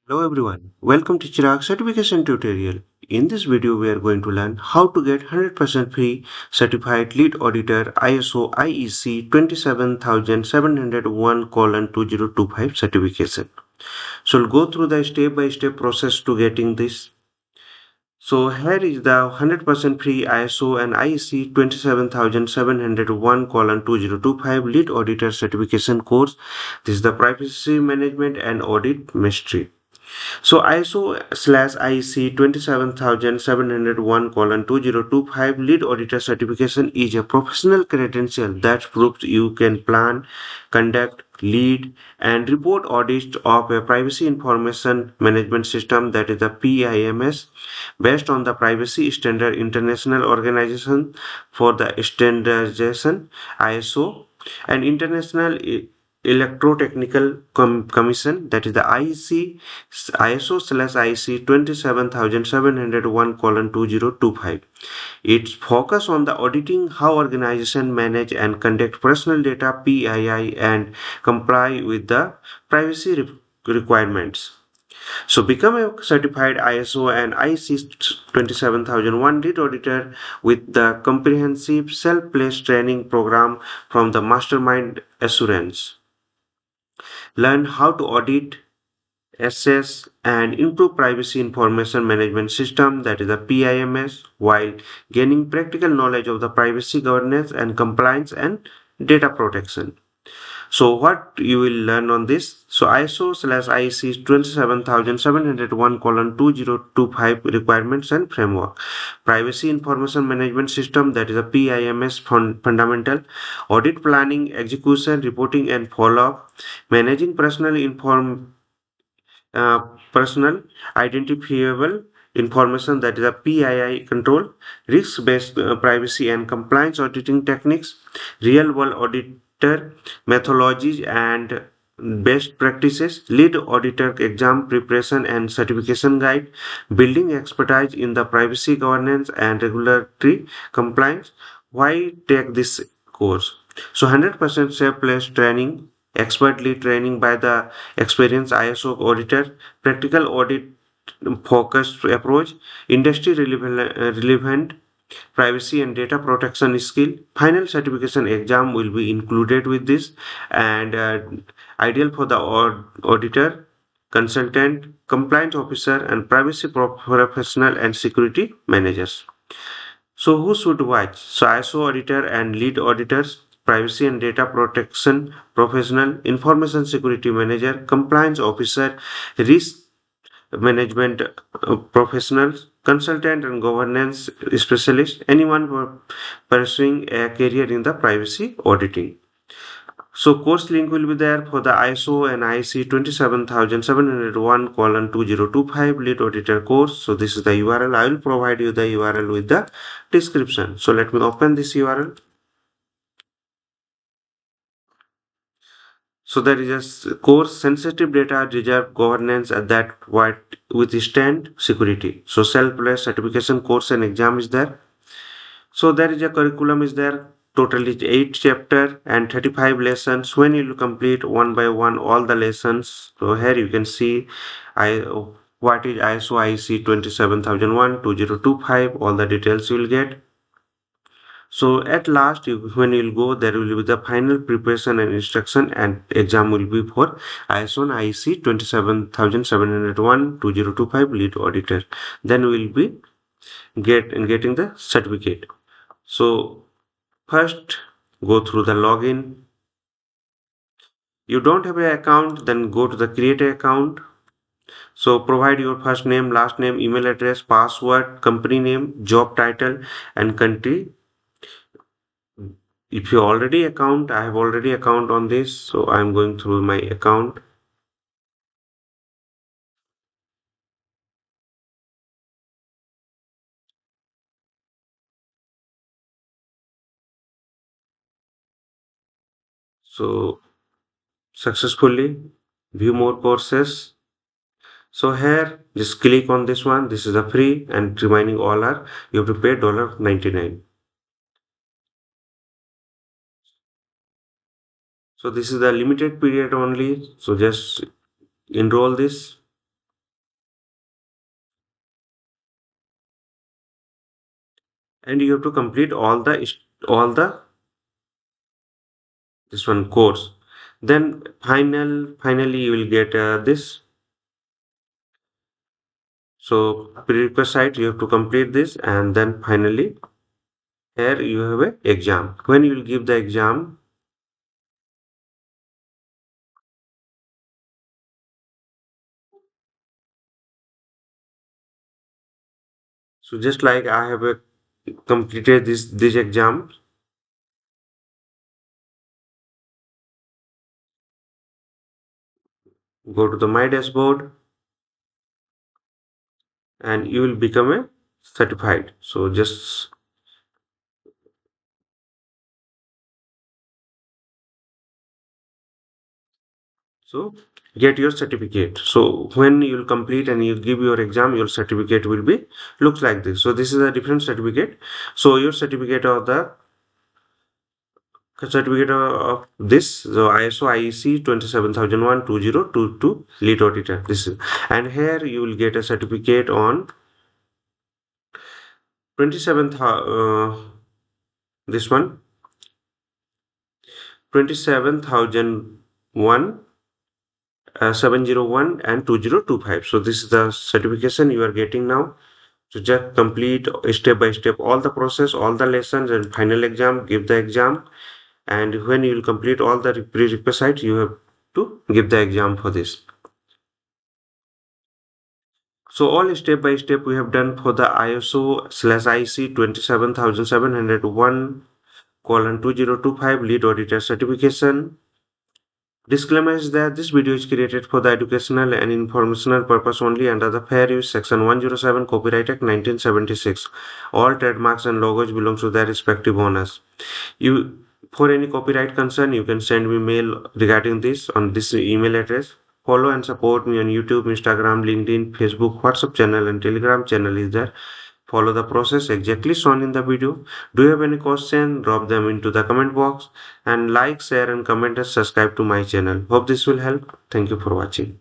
Hello everyone, welcome to Chirag certification tutorial. In this video we are going to learn how to get 100% free certified lead auditor ISO IEC 27701:2025 certification. So we'll go through the step by step process to getting this. So here is the 100% free ISO and IEC 27701:2025 lead auditor certification course. This is the privacy management and audit mystery. So ISO/IEC 27701:2025 Lead Auditor Certification is a professional credential that proves you can plan, conduct, lead, and report audits of a privacy information management system, that is the PIMS, based on the privacy standard International Organization for the Standardization (ISO) and International Electrotechnical Commission, that is the IEC, ISO/IEC 27701:2025. Its focus on the auditing how organizations manage and conduct personal data PII and comply with the privacy requirements. So become a certified ISO and IEC 27001 lead auditor with the comprehensive self-paced training program from the Mastermind Assurance. Learn how to audit, assess, and improve privacy information management system, that is the PIMS, while gaining practical knowledge of the privacy governance and compliance and data protection. So what you will learn on this? So ISO/IEC 27701:2025 requirements and framework. Privacy information management system, that is a PIMS fundamental. Audit planning, execution, reporting and follow-up. Managing uh, personal identifiable information, that is a PII control. Risk-based privacy and compliance auditing techniques. Real-world auditor methodologies and best practices. Lead auditor exam preparation and certification guide. Building expertise in the privacy governance and regulatory compliance. Why take this course? So 100% self-paced training, expert lead training by the experienced ISO auditor, practical audit focused approach, industry relevant privacy and data protection skill. Final certification exam will be included with this, and ideal for the auditor, consultant, compliance officer, and privacy professional and security managers. So who should watch? So ISO auditor and lead auditors, privacy and data protection professional, information security manager, compliance officer, risk management professionals, consultant and governance specialist, anyone who are pursuing a career in the privacy auditing. So course link will be there for the ISO and IEC 27701:2025 lead auditor course. So this is the URL. I will provide you the URL with the description. So let me open this URL. So there is a course sensitive data reserve governance at that what withstand security. So self-paced certification course and exam is there. So there is a curriculum is there. Total is 8 chapter and 35 lessons. When you will complete one by one all the lessons. So here you can see I what is ISO IEC 27001:2025. All the details you will get. So at last, when you will go, there will be the final preparation and instruction, and exam will be for ISO and IEC 27701:2025 lead auditor. Then we will be getting the certificate. So first, go through the login. You don't have an account, then go to the create account. So provide your first name, last name, email address, password, company name, job title, and country. If you already account, I have already account on this, so I'm going through my account. So successfully view more courses. So here just click on this one. This is a free, and remaining all are you have to pay $99. So this is the limited period only. So just enroll this. and you have to complete all the this one course. Then finally you will get this. So prerequisite site you have to complete this, and then finally here you have a exam. When you will give the exam, so just like I have completed this exam, go to the my dashboard, and you will become a certified. So just so get your certificate. So when you'll complete and you give your exam, your certificate will be looks like this. So this is a different certificate. So your certificate of the certificate of this, so ISO IEC 27001-2022 lead auditor. This is, and here you will get a certificate on 27th this one 27,001 701 and 2025. So this is the certification you are getting now. So just complete step by step all the process, all the lessons, and final exam, give the exam. And when you will complete all the prerequisites, you have to give the exam for this. So all step by step we have done for the ISO/IC 27701:2025 lead auditor certification. Disclaimer is that this video is created for the educational and informational purpose only under the Fair Use Section 107 Copyright Act 1976. All trademarks and logos belong to their respective owners. You, for any copyright concern, you can send me mail regarding this on this email address. Follow and support me on YouTube, Instagram, LinkedIn, Facebook, WhatsApp channel, and Telegram channel is there. Follow the process exactly shown in the video. Do you have any question? Drop them into the comment box, and like, share, and comment and subscribe to my channel. Hope this will help. Thank you for watching.